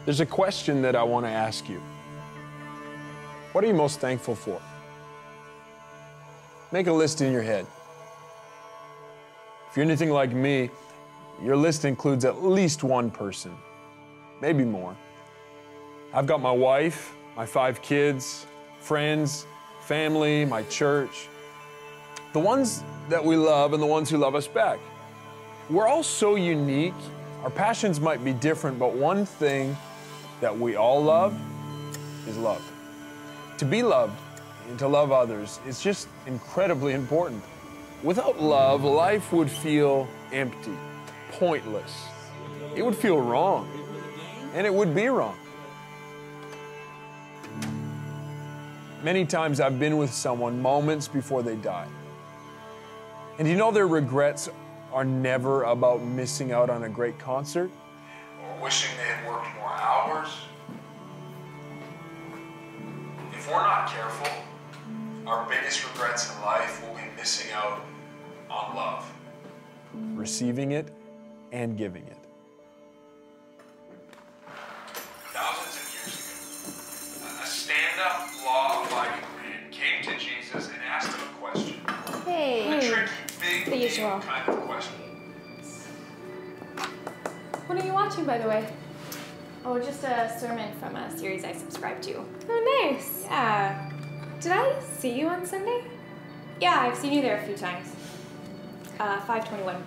There's a question that I want to ask you. What are you most thankful for? Make a list in your head. If you're anything like me, your list includes at least one person, maybe more. I've got my wife, my 5 kids, friends, family, my church, the ones that we love and the ones who love us back. We're all so unique. Our passions might be different, but one thing that we all love is love. To be loved and to love others is just incredibly important. Without love, life would feel empty, pointless. It would feel wrong, and it would be wrong. Many times I've been with someone moments before they die. And you know their regrets are never about missing out on a great concert or wishing they had worked more hours. If we're not careful, our biggest regrets in life will be missing out on love, receiving it and giving it. Thousands of years ago, a stand-up, law-abiding man came to Jesus and asked him a question. Hey. A tricky, big, The usual kind of question. What are you watching, by the way? Oh, just a sermon from a series I subscribe to. Oh, nice. Yeah. Did I see you on Sunday? Yeah, I've seen you there a few times. 521.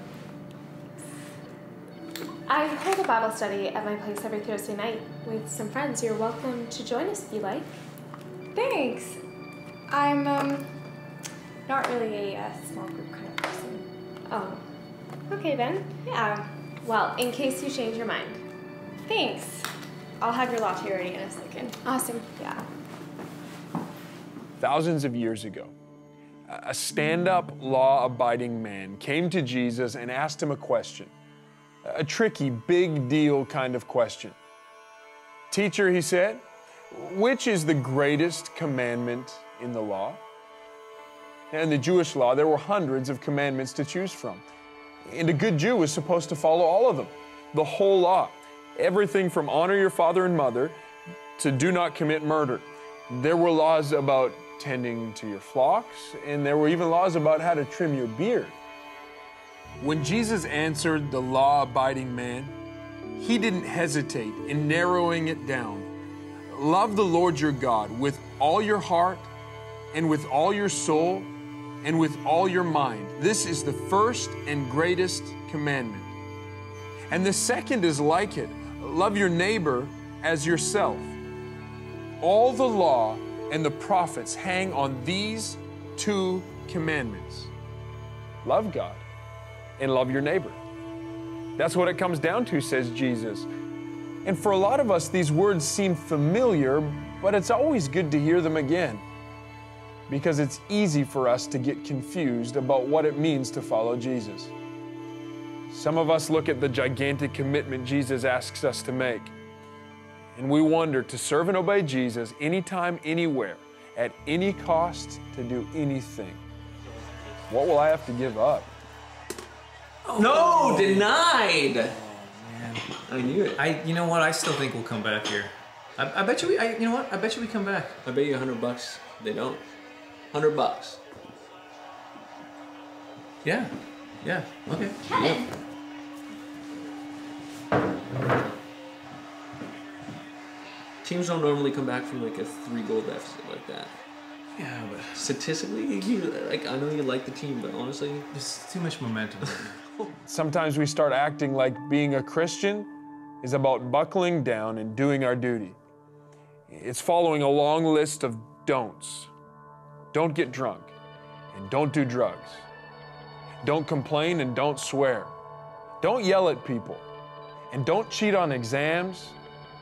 I hold a Bible study at my place every Thursday night with some friends. You're welcome to join us if you like. Thanks. I'm, not really a small group kind of person. Oh, okay then. Yeah. Well, in case you change your mind. Thanks. I'll have your latte ready in a second. Awesome. Yeah. Thousands of years ago, a stand-up, law-abiding man came to Jesus and asked him a question, a tricky, big deal kind of question. Teacher, he said, which is the greatest commandment in the law? In the Jewish law, there were hundreds of commandments to choose from. And a good Jew was supposed to follow all of them, the whole law. Everything from honor your father and mother to do not commit murder. There were laws about tending to your flocks, and there were even laws about how to trim your beard. When Jesus answered the law-abiding man, he didn't hesitate in narrowing it down. Love the Lord your God with all your heart and with all your soul and with all your mind. This is the first and greatest commandment. And the second is like it. Love your neighbor as yourself. All the law and the prophets hang on these 2 commandments. Love God and love your neighbor. That's what it comes down to, says Jesus. And for a lot of us, these words seem familiar, but it's always good to hear them again, because it's easy for us to get confused about what it means to follow Jesus. Some of us look at the gigantic commitment Jesus asks us to make, and we wonder to serve and obey Jesus anytime, anywhere, at any cost, to do anything. What will I have to give up? No, denied. Oh, man. I knew it. You know what? I still think we'll come back here. I bet you you know what? I bet you we come back. I bet you $100 they don't. $100. Yeah. Yeah. Okay. Kevin. Teams don't normally come back from like a 3-goal deficit like that. Yeah, but Statistically, I know you like the team, but honestly, there's too much momentum. Sometimes we start acting like being a Christian is about buckling down and doing our duty. It's following a long list of don'ts. Don't get drunk, and don't do drugs. Don't complain and don't swear. Don't yell at people, and don't cheat on exams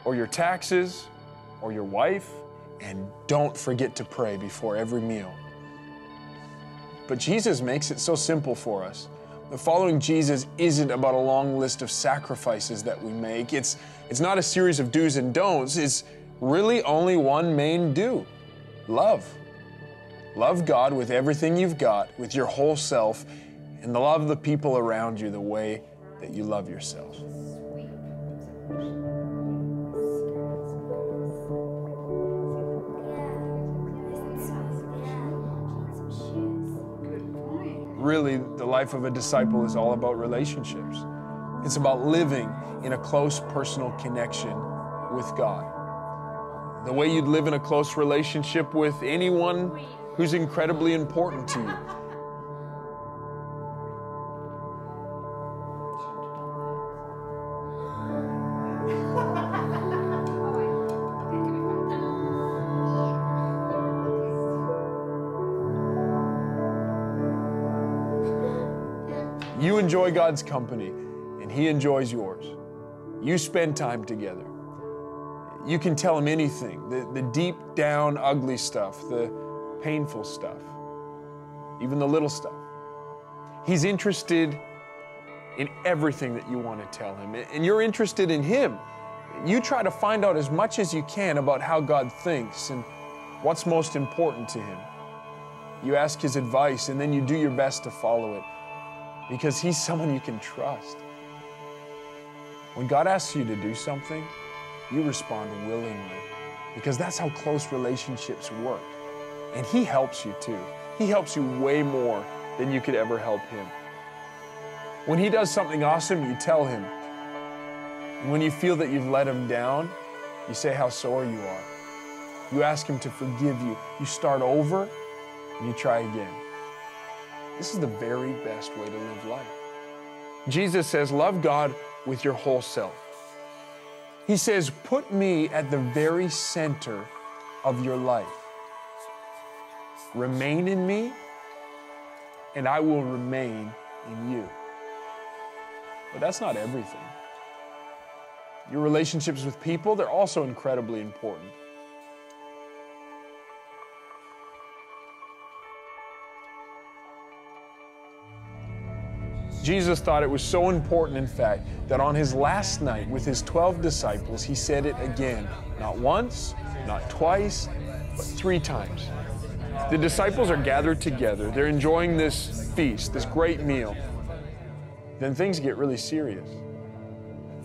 or your taxes or your wife, and don't forget to pray before every meal. But Jesus makes it so simple for us. The following Jesus isn't about a long list of sacrifices that we make. It's not a series of do's and don'ts. It's really only one main do: love. Love God with everything you've got, with your whole self, and love the people around you the way that you love yourself. Really, the life of a disciple is all about relationships. It's about living in a close personal connection with God. The way you'd live in a close relationship with anyone who's incredibly important to you. You enjoy God's company, and He enjoys yours. You spend time together. You can tell Him anything, the deep down ugly stuff, the painful stuff, even the little stuff. He's interested in everything that you want to tell Him, and you're interested in Him. You try to find out as much as you can about how God thinks and what's most important to Him. You ask His advice, and then you do your best to follow it, because He's someone you can trust. When God asks you to do something, you respond willingly, because that's how close relationships work. And He helps you too. He helps you way more than you could ever help Him. When He does something awesome, you tell Him. And when you feel that you've let Him down, you say how sorry you are. You ask Him to forgive you. You start over, and you try again. This is the very best way to live life. Jesus says, love God with your whole self. He says, put me at the very center of your life. Remain in me, and I will remain in you. But that's not everything. Your relationships with people, they're also incredibly important. Jesus thought it was so important, in fact, that on His last night with His 12 disciples, He said it again, not once, not twice, but 3 times. The disciples are gathered together. They're enjoying this feast, this great meal. Then things get really serious.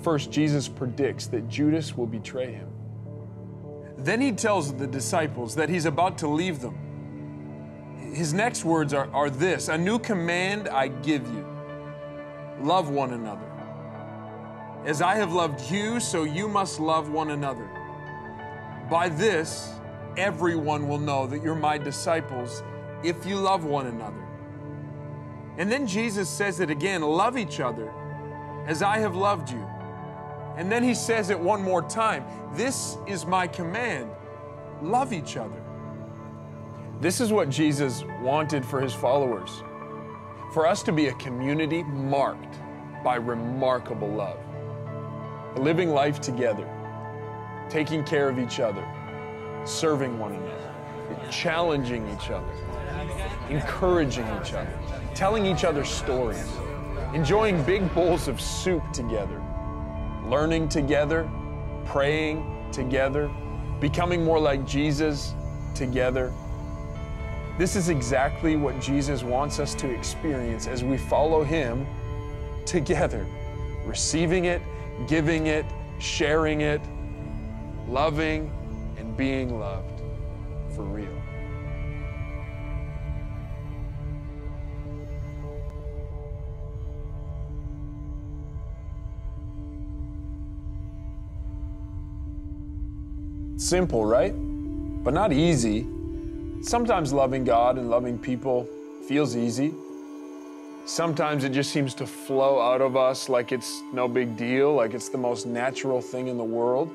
First, Jesus predicts that Judas will betray Him. Then He tells the disciples that He's about to leave them. His next words are this: a new command I give you. Love one another. As I have loved you, so you must love one another. By this, everyone will know that you're my disciples if you love one another. And then Jesus says it again, love each other as I have loved you. And then He says it one more time, this is my command, love each other. This is what Jesus wanted for His followers. For us to be a community marked by remarkable love. Living life together, taking care of each other, serving one another, challenging each other, encouraging each other, telling each other stories, enjoying big bowls of soup together, learning together, praying together, becoming more like Jesus together. This is exactly what Jesus wants us to experience as we follow Him together, receiving it, giving it, sharing it, loving and being loved for real. Simple, right? But not easy. Sometimes loving God and loving people feels easy. Sometimes it just seems to flow out of us like it's no big deal, like it's the most natural thing in the world.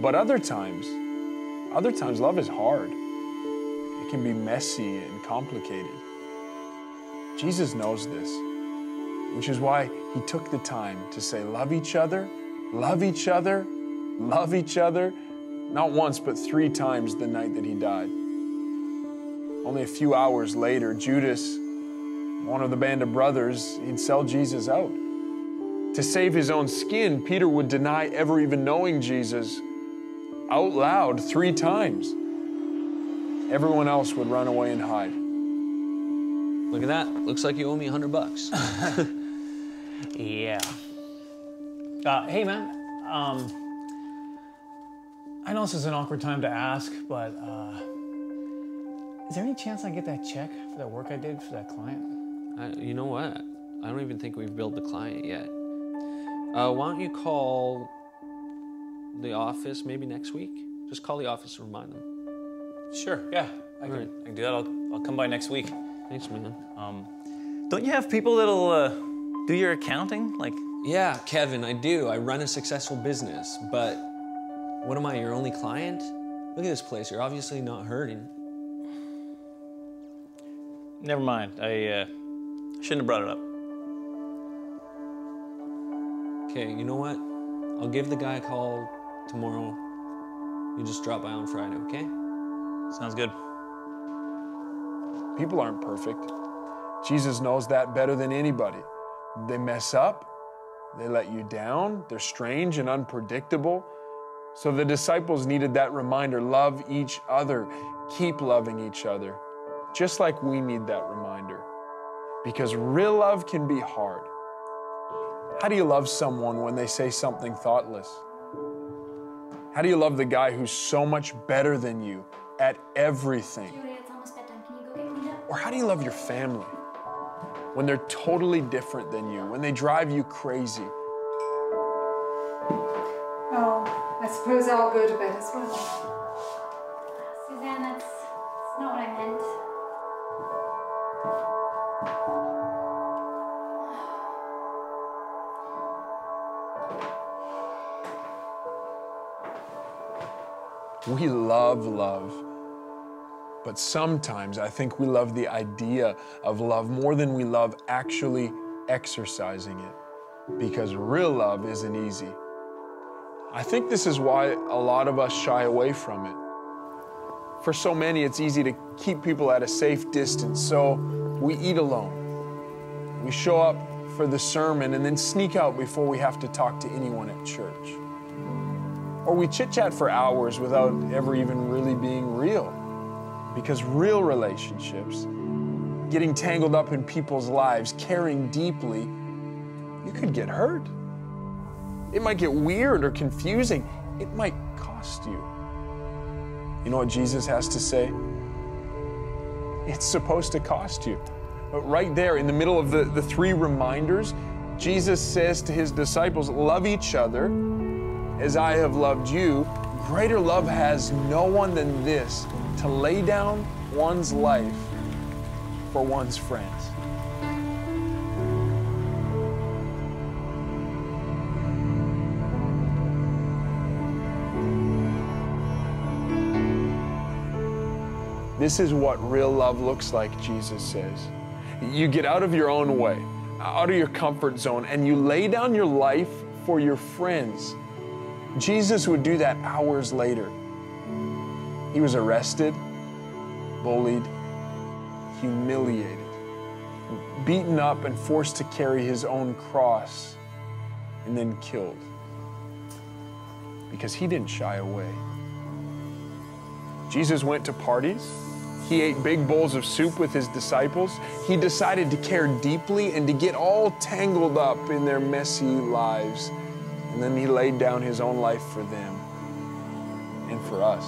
But other times love is hard. It can be messy and complicated. Jesus knows this, which is why He took the time to say, love each other, love each other, love each other. Not once, but 3 times the night that He died. Only a few hours later, Judas, one of the band of brothers, he'd sell Jesus out. To save his own skin, Peter would deny ever even knowing Jesus out loud 3 times. Everyone else would run away and hide. Look at that. Looks like you owe me $100. Yeah. Hey, man. I know this is an awkward time to ask, but Is there any chance I get that check for that work I did for that client? You know what? I don't even think we've billed the client yet. Why don't you call the office maybe next week? Just call the office and remind them. Sure, yeah. I can do that. I'll come by next week. Thanks, man. Don't you have people that'll do your accounting? Like, Yeah, Kevin, I do. I run a successful business, but what am I, your only client? Look at this place. You're obviously not hurting. never mind. I shouldn't have brought it up. Okay, you know what? I'll give the guy a call tomorrow. You just drop by on Friday, okay? Sounds good. People aren't perfect. Jesus knows that better than anybody. They mess up, they let you down, they're strange and unpredictable. So the disciples needed that reminder, love each other, keep loving each other, just like we need that reminder. Because real love can be hard. How do you love someone when they say something thoughtless? How do you love the guy who's so much better than you at everything? Julia, it's almost bedtime. Can you go get cleaned up? Or how do you love your family when they're totally different than you, when they drive you crazy? Oh, I suppose I'll go to bed as well. Suzanne, that's not what I meant. We love love, but sometimes I think we love the idea of love more than we love actually exercising it, because real love isn't easy. I think this is why a lot of us shy away from it. For so many, it's easy to keep people at a safe distance, so we eat alone. We show up for the sermon and then sneak out before we have to talk to anyone at church. Or we chit-chat for hours without ever even really being real. Because real relationships, getting tangled up in people's lives, caring deeply, you could get hurt. It might get weird or confusing. It might cost you. You know what Jesus has to say? It's supposed to cost you. But right there in the middle of the three reminders, Jesus says to his disciples, love each other as I have loved you. Greater love has no one than this, to lay down one's life for one's friends. This is what real love looks like, Jesus says. You get out of your own way, out of your comfort zone, and you lay down your life for your friends. Jesus would do that hours later. He was arrested, bullied, humiliated, beaten up and forced to carry his own cross, and then killed. Because he didn't shy away. Jesus went to parties. He ate big bowls of soup with his disciples. He decided to care deeply and to get all tangled up in their messy lives. And then he laid down his own life for them and for us.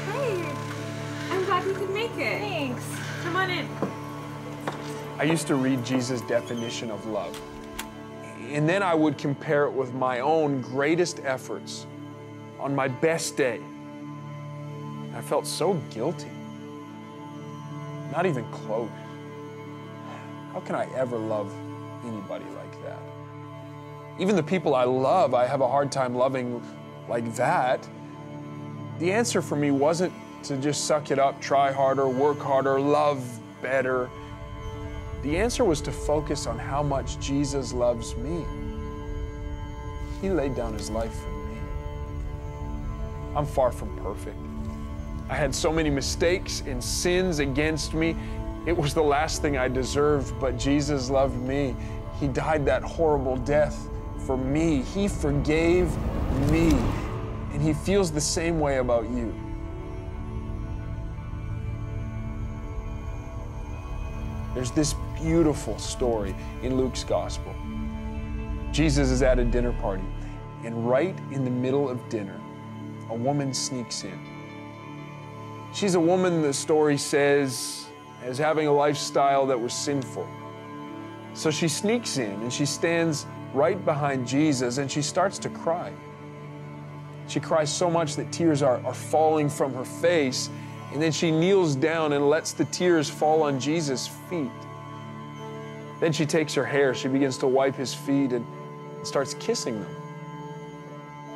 Hey, I'm glad you could make it. Thanks. Come on in. I used to read Jesus' definition of love, and then I would compare it with my own greatest efforts on my best day. I felt so guilty. Not even close. How can I ever love anybody like that? Even the people I love, I have a hard time loving like that. The answer for me wasn't to just suck it up, try harder, work harder, love better. The answer was to focus on how much Jesus loves me. He laid down his life for me. I'm far from perfect. I had so many mistakes and sins against me. It was the last thing I deserved, but Jesus loved me. He died that horrible death for me. He forgave me, and he feels the same way about you. There's this beautiful story in Luke's gospel. Jesus is at a dinner party, and right in the middle of dinner, a woman sneaks in. She's a woman, the story says, as having a lifestyle that was sinful. So she sneaks in and she stands right behind Jesus and she starts to cry. She cries so much that tears are falling from her face, and then she kneels down and lets the tears fall on Jesus' feet. Then she takes her hair, she begins to wipe his feet and starts kissing them.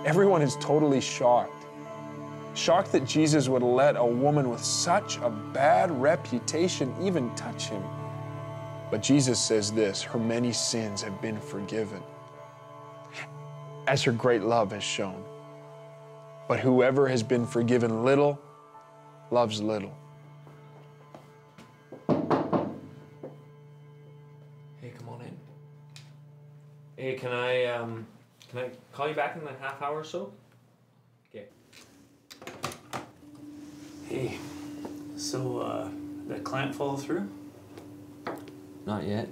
Everyone is totally shocked. Shocked that Jesus would let a woman with such a bad reputation even touch him. But Jesus says this, her many sins have been forgiven, as her great love has shown. But whoever has been forgiven little, loves little. Hey, come on in. Hey, can I call you back in a half hour or so? Okay. Hey, so, that client follow through? Not yet.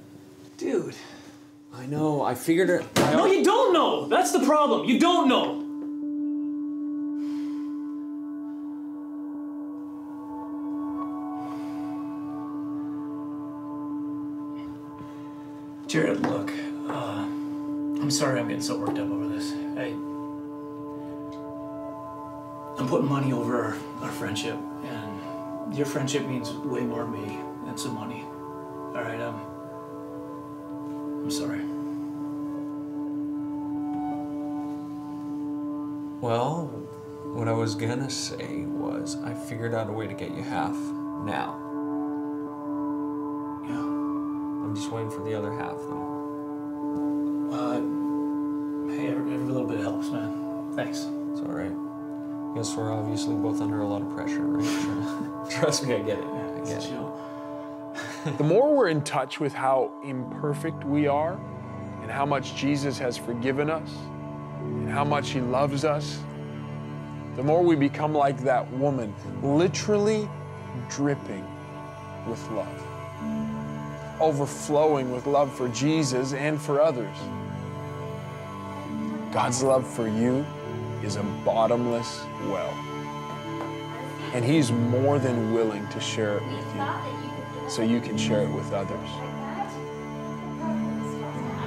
Dude. I know, I figured it. No, you don't know! That's the problem. You don't know! Jared, look, I'm sorry I'm getting so worked up over this. I'm putting money over our friendship, and your friendship means way more to me than some money. All right, I'm sorry. Well, what I was gonna say was I figured out a way to get you half now. Yeah. I'm just waiting for the other half, though. Hey, every little bit helps, man. Thanks. It's all right. Guess we're obviously both under a lot of pressure, right? Trust me, I get it. I get it. Chill. The more we're in touch with how imperfect we are and how much Jesus has forgiven us and how much he loves us, the more we become like that woman, literally dripping with love, overflowing with love for Jesus and for others. God's love for you is a bottomless well, and he's more than willing to share it with you so you can share it with others.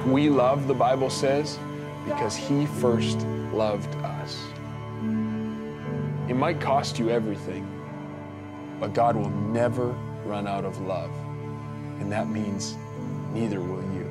We love, the Bible says, because he first loved us. It might cost you everything, but God will never run out of love, and that means neither will you.